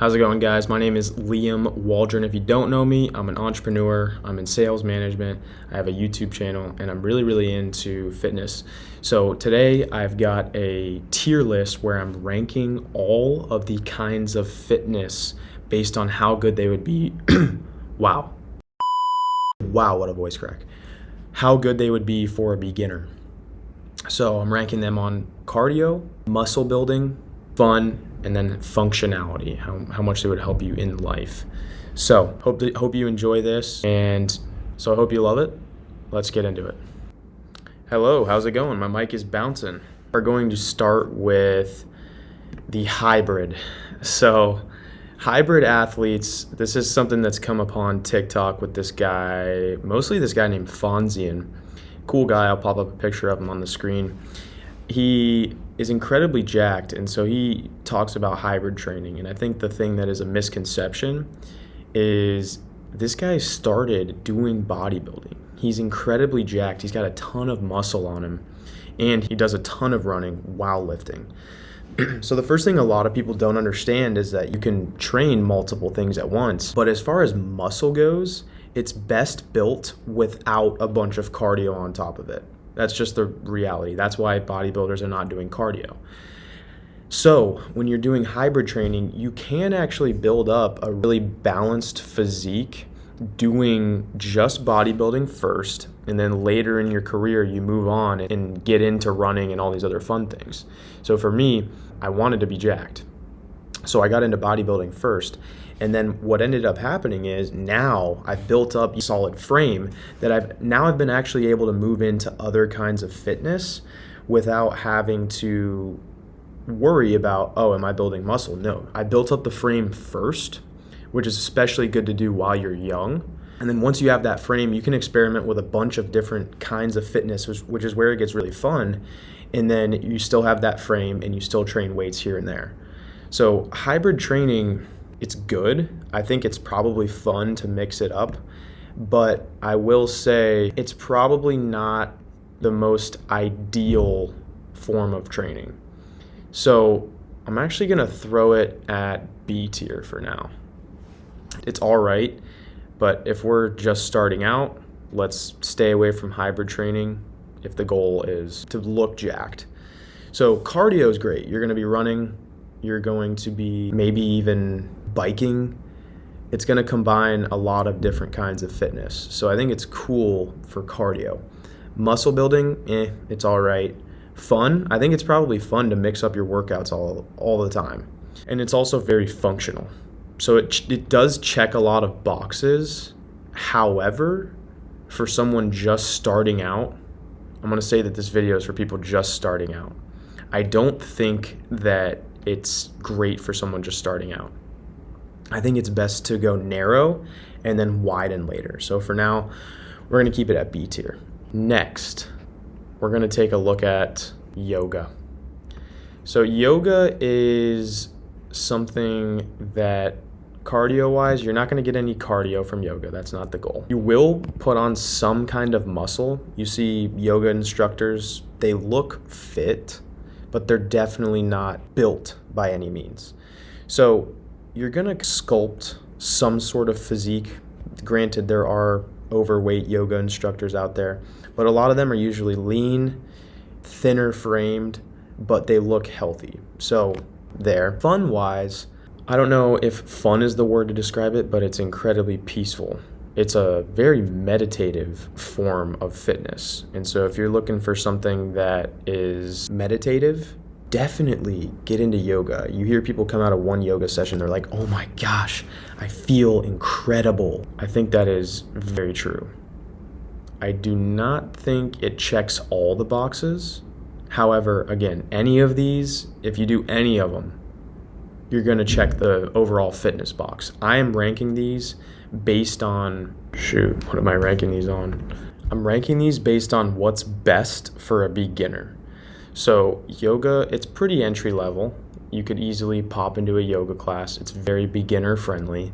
How's it going, guys? My name is Liam Waldron. If you don't know me, I'm an entrepreneur. I'm in sales management. I have a YouTube channel, and I'm really into fitness. So today I've got a tier list where I'm ranking all of the kinds of fitness based on how good they would be. Wow. Wow, what a voice crack. How good they would be for a beginner. So I'm ranking them on cardio, muscle building, fun, and then functionality, how much they would help you in life. So hope you enjoy this, and so I hope you love it. Let's get into it. Hello, how's it going? My mic is bouncing. We're going to start with the hybrid. So hybrid athletes, this is something that's come upon TikTok with this guy, mostly this guy named Fonzian. Cool guy, I'll pop up a picture of him on the screen. He is incredibly jacked, and so he talks about hybrid training. And I think the thing that is a misconception is this guy started doing bodybuilding. He's incredibly jacked. He's got a ton of muscle on him, and he does a ton of running while lifting. So the first thing a lot of people don't understand is that you can train multiple things at once. But as far as muscle goes, it's best built without a bunch of cardio on top of it. That's just the reality. That's why bodybuilders are not doing cardio. So when you're doing hybrid training, you can actually build up a really balanced physique doing just bodybuilding first, and then later in your career, you move on and get into running and all these other fun things. So for me, I wanted to be jacked. So I got into bodybuilding first. And then what ended up happening is now I've built up a solid frame that I've been actually able to move into other kinds of fitness without having to worry about, oh, am I building muscle? No, I built up the frame first, which is especially good to do while you're young. And then once you have that frame, you can experiment with a bunch of different kinds of fitness, which is where it gets really fun. And then you still have that frame and you still train weights here and there. So hybrid training, it's good. I think it's probably fun to mix it up, but I will say it's probably not the most ideal form of training. So I'm actually gonna throw it at B tier for now. It's all right, but if we're just starting out, let's stay away from hybrid training if the goal is to look jacked. So cardio is great. You're gonna be running, you're going to be maybe even biking. It's going to combine a lot of different kinds of fitness. So I think it's cool for cardio. Muscle building, it's all right. Fun, I think it's probably fun to mix up your workouts all the time. And it's also very functional. So it does check a lot of boxes. However, for someone just starting out, I'm going to say that this video is for people just starting out. I don't think that it's great for someone just starting out. I think it's best to go narrow and then widen later. So for now, we're going to keep it at B tier. Next, we're going to take a look at yoga. So yoga is something that cardio-wise, you're not going to get any cardio from yoga. That's not the goal. You will put on some kind of muscle. You see yoga instructors, they look fit, but they're definitely not built by any means. So you're gonna sculpt some sort of physique. Granted, there are overweight yoga instructors out there, but a lot of them are usually lean, thinner framed, but they look healthy. So there. Fun-wise, I don't know if fun is the word to describe it, but it's incredibly peaceful. It's a very meditative form of fitness. And so if you're looking for something that is meditative, definitely get into yoga. You hear people come out of one yoga session, they're like, oh my gosh, I feel incredible. I think that is very true. I do not think it checks all the boxes. However, again, any of these, if you do any of them, you're gonna check the overall fitness box. I am ranking these based on, what am I ranking these on? I'm ranking these based on what's best for a beginner. So yoga, it's pretty entry level. You could easily pop into a yoga class. It's very beginner friendly.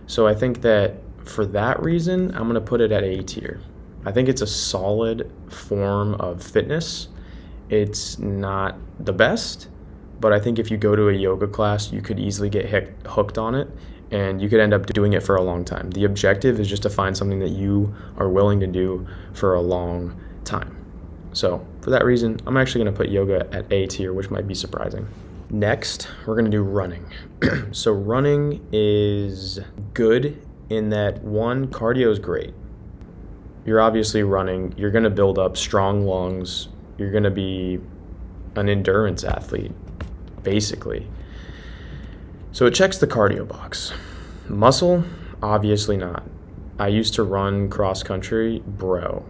So I think that for that reason, I'm gonna put it at A tier. I think it's a solid form of fitness. It's not the best, But I think if you go to a yoga class, you could easily get hooked on it, and you could end up doing it for a long time. The objective is just to find something that you are willing to do for a long time. So for that reason, I'm actually going to put yoga at A tier, which might be surprising. Next, we're going to do running. So running is good in that, one, cardio is great. You're obviously running. You're going to build up strong lungs. You're going to be an endurance athlete, basically. So it checks the cardio box. Muscle, obviously not. I used to run cross country, bro.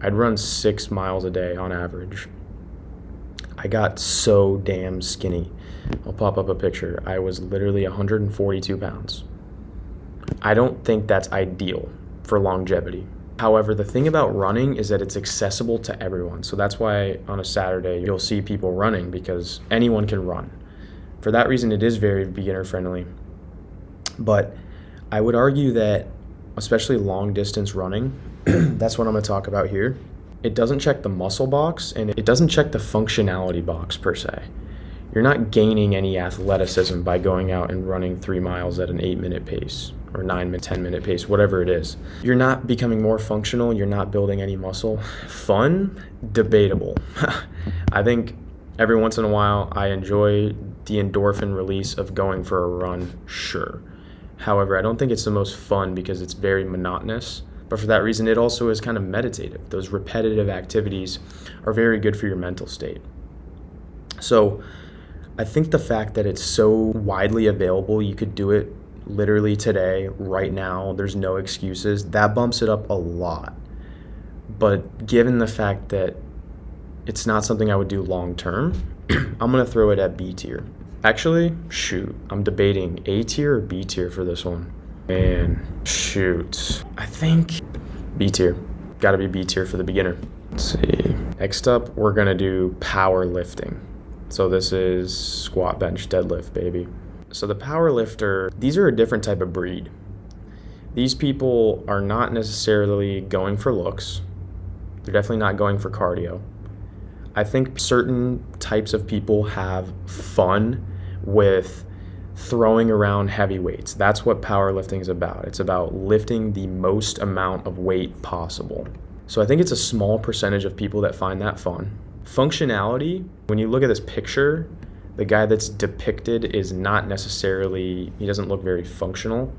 I'd run 6 miles a day on average. I got so damn skinny. I'll pop up a picture. I was literally 142 pounds. I don't think that's ideal for longevity. However, the thing about running is that it's accessible to everyone. So that's why on a Saturday you'll see people running, because anyone can run. For that reason, it is very beginner friendly. But I would argue that, especially long distance running, that's what I'm going to talk about here. It doesn't check the muscle box, and it doesn't check the functionality box per se. You're not gaining any athleticism by going out and running 3 miles at an 8-minute pace or 10-minute pace, whatever it is. You're not becoming more functional. You're not building any muscle. Fun? Debatable. I think every once in a while I enjoy the endorphin release of going for a run, sure. However, I don't think it's the most fun because it's very monotonous. But for that reason, it also is kind of meditative. Those repetitive activities are very good for your mental state. So I think the fact that it's so widely available, you could do it literally today, right now, there's no excuses, that bumps it up a lot. But given the fact that it's not something I would do long term, I'm going to throw it at B tier. Actually, shoot, I'm debating A tier or B tier for this one. Man, shoot. I think B tier. Gotta be B tier for the beginner. Let's see. Next up, we're gonna do power lifting. So this is squat, bench, deadlift, baby. So the power lifter, these are a different type of breed. These people are not necessarily going for looks. They're definitely not going for cardio. I think certain types of people have fun with throwing around heavy weights. That's what powerlifting is about. It's about lifting the most amount of weight possible. So I think it's a small percentage of people that find that fun. Functionality, when you look at this picture, the guy that's depicted is not necessarily, he doesn't look very functional,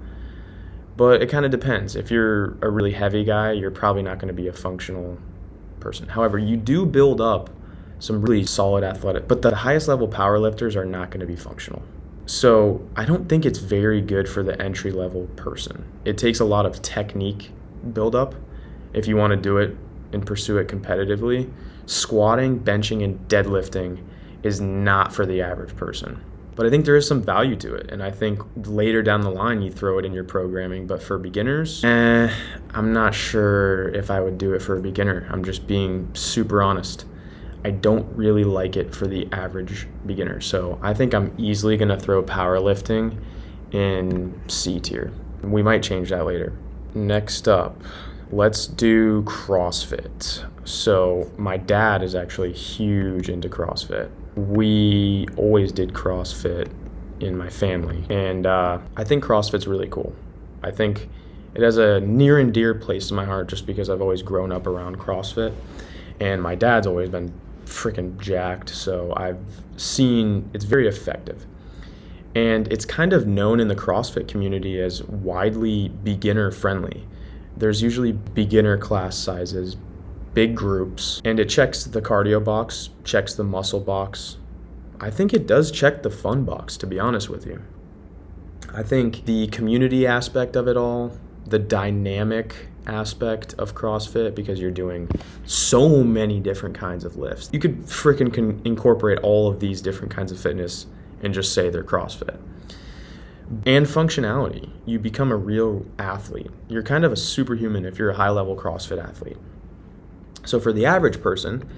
but it kind of depends. If you're a really heavy guy, you're probably not going to be a functional person. However, you do build up some really solid athletic, but the highest level power lifters are not going to be functional. So I don't think it's very good for the entry level person. It takes a lot of technique buildup if you want to do it and pursue it competitively. Squatting, benching, and deadlifting is not for the average person. But I think there is some value to it, and I think later down the line you throw it in your programming. But for beginners, I'm not sure if I would do it for a beginner. I'm just being super honest. I don't really like it for the average beginner. So I think I'm easily going to throw powerlifting in C tier. We might change that later. Next up, let's do CrossFit. So my dad is actually huge into CrossFit. We always did CrossFit in my family. And I think CrossFit's really cool. I think it has a near and dear place in my heart just because I've always grown up around CrossFit. And my dad's always been freaking jacked, so I've seen it's very effective. And it's kind of known in the CrossFit community as widely beginner friendly. There's usually beginner class sizes, big groups, and it checks the cardio box, checks the muscle box. I think it does check the fun box, to be honest with you. I think the community aspect of it all, the dynamic aspect of CrossFit, because you're doing so many different kinds of lifts. You could freaking incorporate all of these different kinds of fitness and just say they're CrossFit. And functionality. You become a real athlete. You're kind of a superhuman if you're a high-level CrossFit athlete. So for the average person,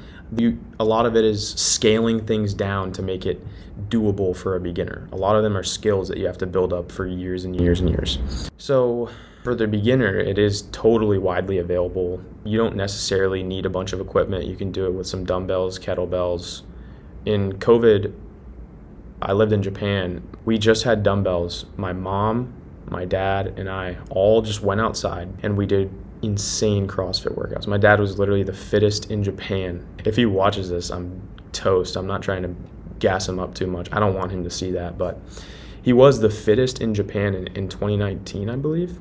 a lot of it is scaling things down to make it doable for a beginner. A lot of them are skills that you have to build up for years and years and years. So for the beginner, it is totally widely available. You don't necessarily need a bunch of equipment. You can do it with some dumbbells, kettlebells. In COVID, I lived in Japan. We just had dumbbells. My mom, my dad, and I all just went outside and we did insane CrossFit workouts. My dad was literally the fittest in Japan. If he watches this, I'm toast. I'm not trying to gas him up too much. I don't want him to see that, but he was the fittest in Japan in 2019, I believe.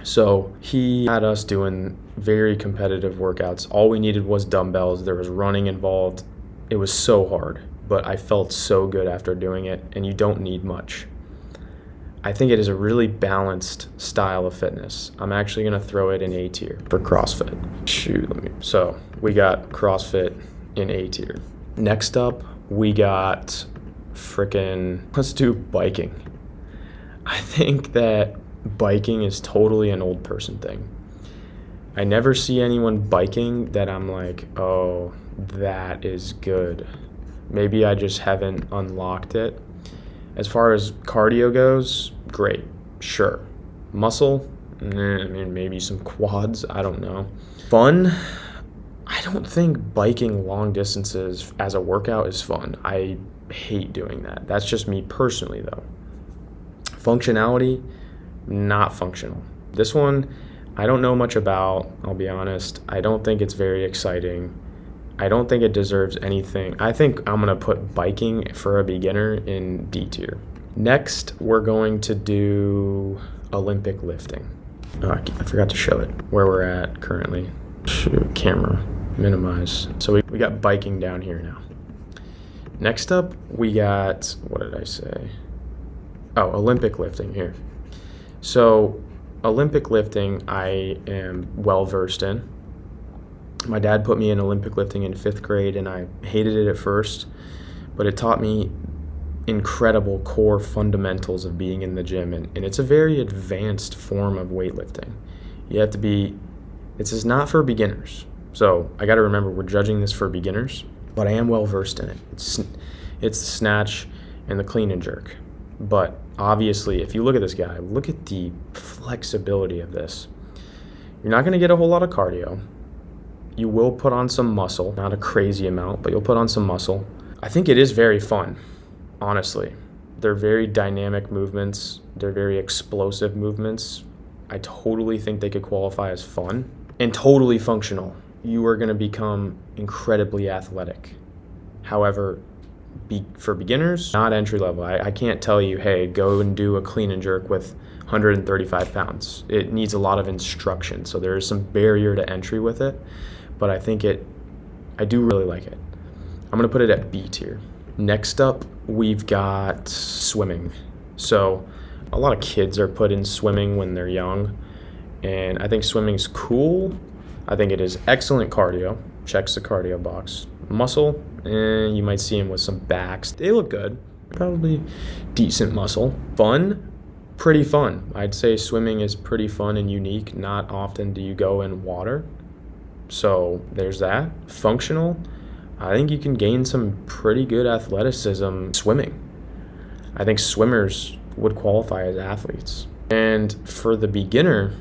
So he had us doing very competitive workouts. All we needed was dumbbells. There was running involved. It was so hard, but I felt so good after doing it, and you don't need much. I think it is a really balanced style of fitness. I'm actually going to throw it in A tier for CrossFit. So we got CrossFit in A tier. Next up, we got let's do biking. I think that biking is totally an old person thing. I never see anyone biking that I'm like, oh, that is good. Maybe I just haven't unlocked it. As far as cardio goes, great, sure. Muscle, maybe some quads, I don't know. Fun, I don't think biking long distances as a workout is fun. I hate doing that. That's just me personally, though. Functionality, not functional. This one, I don't know much about, I'll be honest. I don't think it's very exciting. I don't think it deserves anything. I think I'm going to put biking for a beginner in D tier. Next, we're going to do Olympic lifting. Oh, I forgot to show it, where we're at currently. Camera, minimize. So we got biking down here now. Next up, we got, what did I say? Oh, Olympic lifting here. So Olympic lifting, I am well versed in. My dad put me in Olympic lifting in 5th grade, and I hated it at first, but it taught me incredible core fundamentals of being in the gym, and it's a very advanced form of weightlifting. You have to be, this is not for beginners. So I got to remember, we're judging this for beginners, but I am well versed in it. It's the snatch and the clean and jerk. But obviously, if you look at this guy, look at the flexibility of this. You're not going to get a whole lot of cardio. You will put on some muscle, not a crazy amount, but you'll put on some muscle. I think it is very fun, honestly. They're very dynamic movements. They're very explosive movements. I totally think they could qualify as fun and totally functional. You are going to become incredibly athletic. However, for beginners, not entry level. I can't tell you, hey, go and do a clean and jerk with 135 pounds. It needs a lot of instruction, so there is some barrier to entry with it, but I do really like it. I'm gonna put it at B tier. Next up, we've got swimming. So a lot of kids are put in swimming when they're young, and I think swimming's cool. I think it is excellent cardio, checks the cardio box. Muscle, you might see him with some backs. They look good, probably decent muscle. Fun, pretty fun. I'd say swimming is pretty fun and unique. Not often do you go in water, so there's that. Functional, I think you can gain some pretty good athleticism swimming. I think swimmers would qualify as athletes. And for the beginner,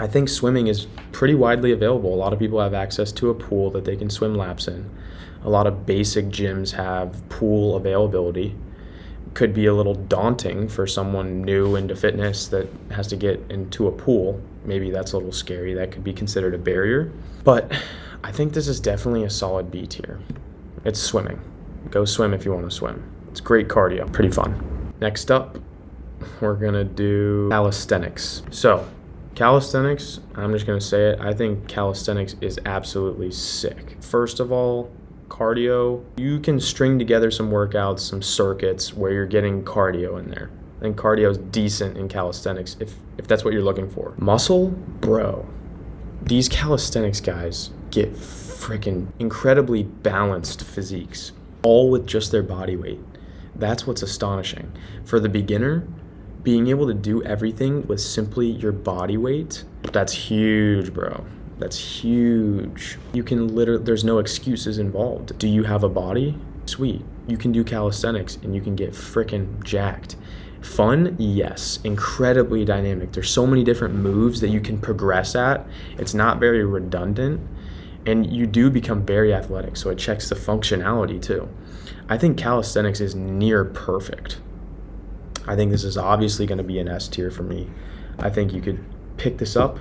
I think swimming is pretty widely available. A lot of people have access to a pool that they can swim laps in. A lot of basic gyms have pool availability. Could be a little daunting for someone new into fitness that has to get into a pool. Maybe that's a little scary. That could be considered a barrier. But I think this is definitely a solid B tier. It's swimming. Go swim if you want to swim. It's great cardio, pretty fun. Next up, we're gonna do calisthenics. So calisthenics, I'm just going to say it, I think calisthenics is absolutely sick. First of all, cardio, you can string together some workouts, some circuits where you're getting cardio in there. I think cardio is decent in calisthenics if that's what you're looking for. Muscle, bro, these calisthenics guys get freaking incredibly balanced physiques, all with just their body weight. That's what's astonishing. For the beginner, being able to do everything with simply your body weight, that's huge, bro. That's huge. You can there's no excuses involved. Do you have a body? Sweet. You can do calisthenics and you can get freaking jacked. Fun? Yes. Incredibly dynamic. There's so many different moves that you can progress at. It's not very redundant, and you do become very athletic, so it checks the functionality too. I think calisthenics is near perfect. I think this is obviously going to be an S tier for me. I think you could pick this up.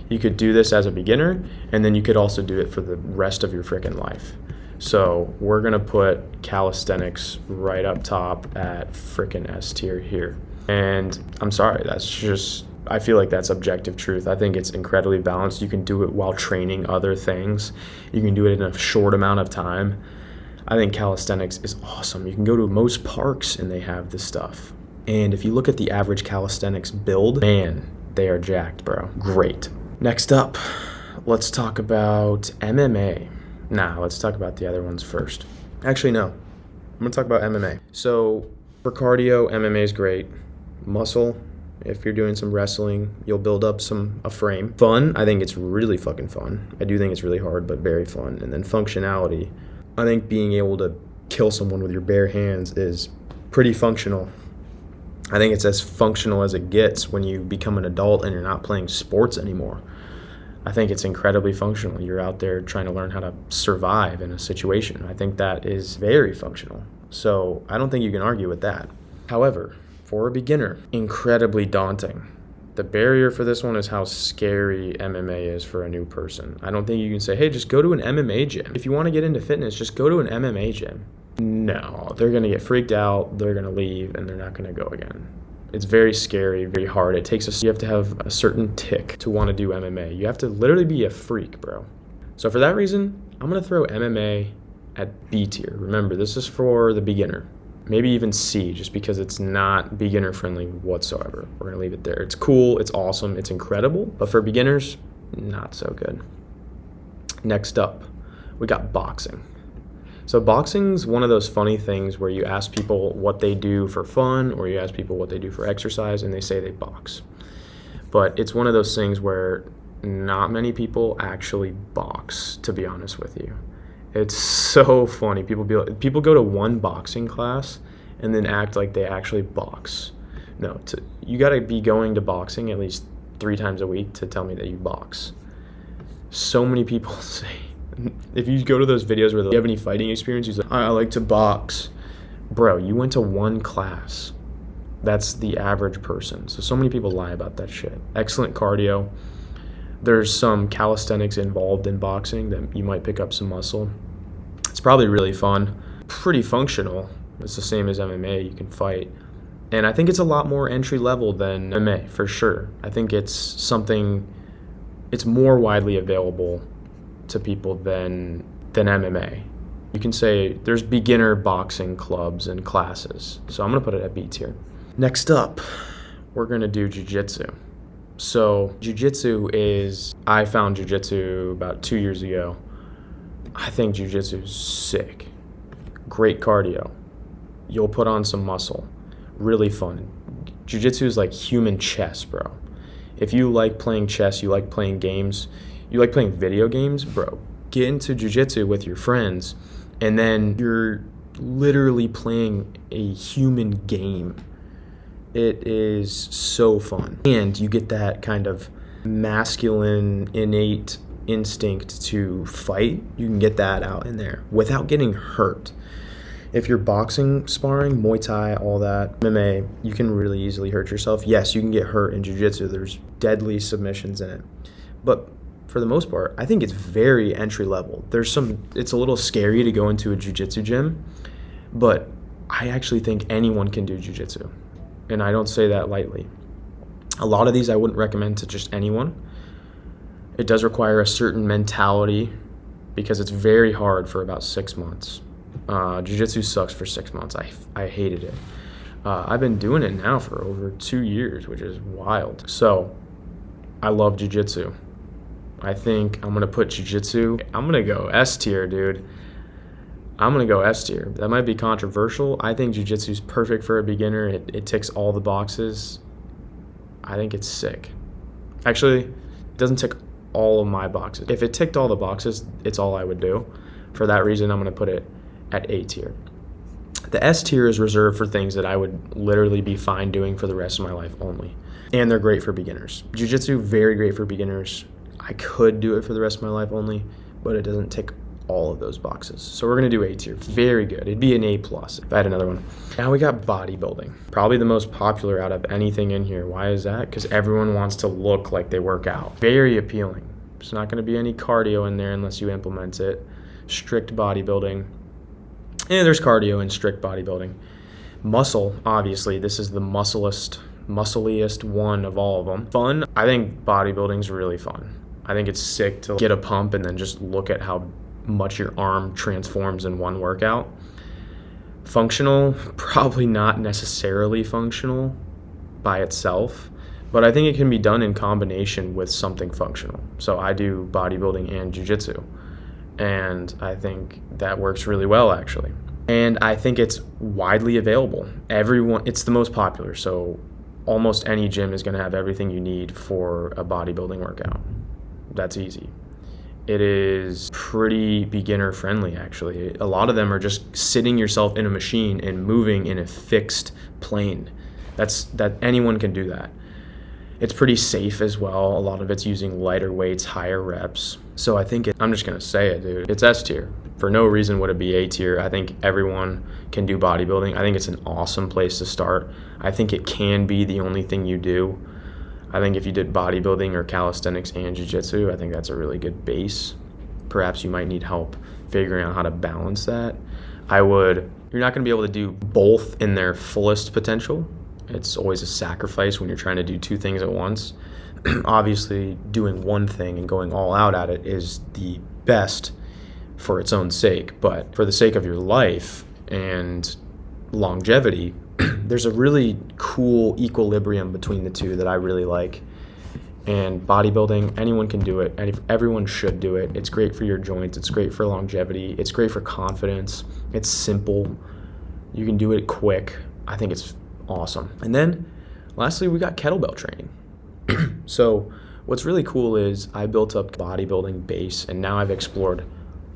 You could do this as a beginner, and then you could also do it for the rest of your freaking life. So we're going to put calisthenics right up top at freaking S tier here. And I'm sorry, I feel like that's objective truth. I think it's incredibly balanced. You can do it while training other things. You can do it in a short amount of time. I think calisthenics is awesome. You can go to most parks and they have this stuff. And if you look at the average calisthenics build, man, they are jacked, bro. Great. Next up, let's talk about MMA. Let's talk about the other ones first. Actually, no. I'm going to talk about MMA. So for cardio, MMA is great. Muscle, if you're doing some wrestling, you'll build up a frame. Fun, I think it's really fucking fun. I do think it's really hard, but very fun. And then functionality, I think being able to kill someone with your bare hands is pretty functional. I think it's as functional as it gets when you become an adult and you're not playing sports anymore. I think it's incredibly functional. You're out there trying to learn how to survive in a situation. I think that is very functional. So I don't think you can argue with that. However, for a beginner, incredibly daunting. The barrier for this one is how scary MMA is for a new person. I don't think you can say, hey, just go to an MMA gym. If you want to get into fitness, just go to an MMA gym. No, they're going to get freaked out, they're going to leave, and they're not going to go again. It's very scary, very hard. You have to have a certain tick to want to do MMA. You have to literally be a freak, bro. So for that reason, I'm going to throw MMA at B tier. Remember, this is for the beginner. Maybe even C, just because it's not beginner friendly whatsoever. We're going to leave it there. It's cool, it's awesome, it's incredible, but for beginners, not so good. Next up, we got boxing. So boxing's one of those funny things where you ask people what they do for fun or you ask people what they do for exercise and they say they box. But it's one of those things where not many people actually box, to be honest with you. It's so funny. People go to one boxing class and then act like they actually box. No, you got to be going to boxing at least 3 times a week to tell me that you box. So many people say, if you go to those videos where you have any fighting experience, he's like, I like to box. Bro, you went to one class. That's the average person. So many people lie about that shit. Excellent cardio. There's some calisthenics involved in boxing that you might pick up some muscle. It's probably really fun. Pretty functional. It's the same as MMA. You can fight. And I think it's a lot more entry level than MMA, for sure. I think it's more widely available to people than MMA. You can say there's beginner boxing clubs and classes. So I'm going to put it at B tier. Next up, we're going to do jiu-jitsu. So I found jiu-jitsu about 2 years ago. I think jiu-jitsu is sick. Great cardio. You'll put on some muscle. Really fun. Jiu-jitsu is like human chess, bro. If you like playing chess, you like playing games, you like playing video games, bro, get into jiu-jitsu with your friends, and then you're literally playing a human game. It is so fun. And you get that kind of masculine, innate instinct to fight. You can get that out in there without getting hurt. If you're boxing, sparring, Muay Thai, all that, MMA, you can really easily hurt yourself. Yes, you can get hurt in jiu-jitsu. There's deadly submissions in it. But for the most part, I think it's very entry level. It's a little scary to go into a jiu-jitsu gym, but I actually think anyone can do jiu-jitsu. And I don't say that lightly. A lot of these I wouldn't recommend to just anyone. It does require a certain mentality because it's very hard for about 6 months. Jiu-jitsu sucks for 6 months. I hated it. I've been doing it now for over 2 years, which is wild. So I love jiu-jitsu. I think I'm going to put jiu-jitsu. I'm going to go S tier, dude. I'm going to go S tier. That might be controversial. I think jiu-jitsu is perfect for a beginner. It ticks all the boxes. I think it's sick. Actually, it doesn't tick all of my boxes. If it ticked all the boxes, it's all I would do. For that reason, I'm going to put it at A tier. The S tier is reserved for things that I would literally be fine doing for the rest of my life only. And they're great for beginners. Jiu-jitsu, very great for beginners. I could do it for the rest of my life only, but it doesn't tick all of those boxes. So we're gonna do A tier. Very good. It'd be an A plus if I had another one. Now we got bodybuilding. Probably the most popular out of anything in here. Why is that? Because everyone wants to look like they work out. Very appealing. There's not gonna be any cardio in there unless you implement it. Strict bodybuilding. And there's cardio in strict bodybuilding. Muscle, obviously, this is the muscliest one of all of them. Fun, I think bodybuilding's really fun. I think it's sick to get a pump and then just look at how much your arm transforms in one workout. Functional, probably not necessarily functional by itself, but I think it can be done in combination with something functional. So I do bodybuilding and jiu-jitsu, and I think that works really well, actually. And I think it's widely available. It's the most popular, so almost any gym is going to have everything you need for a bodybuilding workout. That's easy. It is pretty beginner friendly, actually. A lot of them are just sitting yourself in a machine and moving in a fixed plane. That anyone can do that. It's pretty safe as well. A lot of it's using lighter weights, higher reps. So I think I'm just gonna say it, dude. It's S tier. For no reason would it be A tier. I think everyone can do bodybuilding. I think it's an awesome place to start. I think it can be the only thing you do. I think if you did bodybuilding or calisthenics and jiu-jitsu, I think that's a really good base. Perhaps you might need help figuring out how to balance that. You're not gonna be able to do both in their fullest potential. It's always a sacrifice when you're trying to do two things at once. Obviously, doing one thing and going all out at it is the best for its own sake, but for the sake of your life and longevity, there's a really cool equilibrium between the two that I really like. And bodybuilding, anyone can do it, and everyone should do it. It's great for your joints, it's great for longevity, it's great for confidence, it's simple, you can do it quick. I think it's awesome. And then lastly, we got kettlebell training. So what's really cool is I built up bodybuilding base, and now I've explored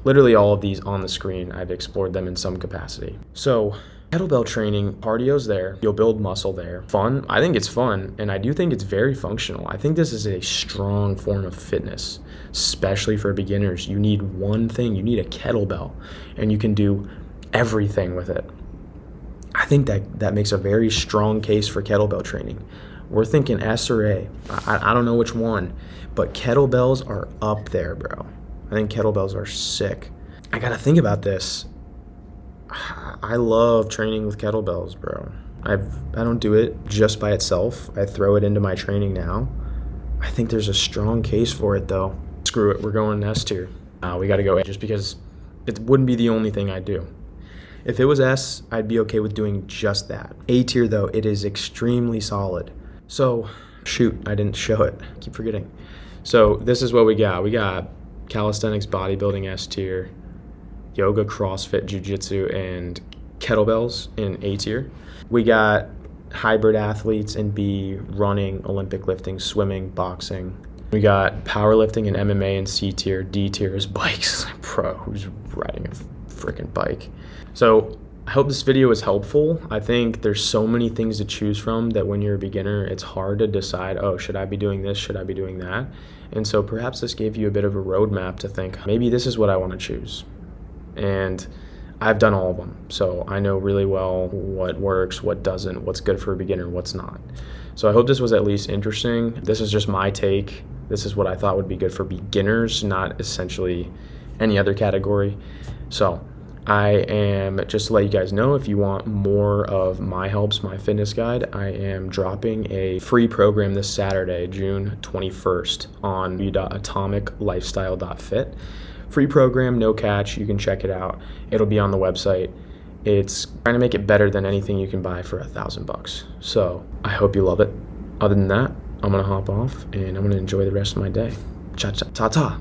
literally all of these on the screen. I've explored them in some capacity. So kettlebell training, cardio's there, you'll build muscle there. Fun, I think it's fun, and I do think it's very functional. I think this is a strong form of fitness, especially for beginners. You need one thing, you need a kettlebell, and you can do everything with it. I think that makes a very strong case for kettlebell training. We're thinking S or A. I don't know which one, but kettlebells are up there, bro. I think kettlebells are sick. I gotta think about this. I love training with kettlebells, bro. I don't do it just by itself. I throw it into my training now. I think there's a strong case for it, though. Screw it, we're going S tier. We gotta go A, just because it wouldn't be the only thing I do. If it was S, I'd be okay with doing just that. A tier, though, it is extremely solid. So, shoot, I didn't show it. I keep forgetting. So this is what we got. We got calisthenics, bodybuilding S tier, yoga, CrossFit, jiu-jitsu, and kettlebells in A tier. We got hybrid athletes in B, running, Olympic lifting, swimming, boxing. We got powerlifting and MMA in C tier. D tier is bikes. Bro, who's riding a freaking bike? So I hope this video was helpful. I think there's so many things to choose from that when you're a beginner, it's hard to decide, oh, should I be doing this? Should I be doing that? And so perhaps this gave you a bit of a roadmap to think, maybe this is what I want to choose. And I've done all of them. So I know really well what works, what doesn't, what's good for a beginner, what's not. So I hope this was at least interesting. This is just my take. This is what I thought would be good for beginners, not essentially any other category. So I am, just to let you guys know, if you want more of my helps, my fitness guide, I am dropping a free program this Saturday, June 21st on www.atomiclifestyle.fit. Free program, no catch, you can check it out. It'll be on the website. It's trying to make it better than anything you can buy for $1,000. So I hope you love it. Other than that, I'm gonna hop off and I'm gonna enjoy the rest of my day. Cha-cha, ta-ta.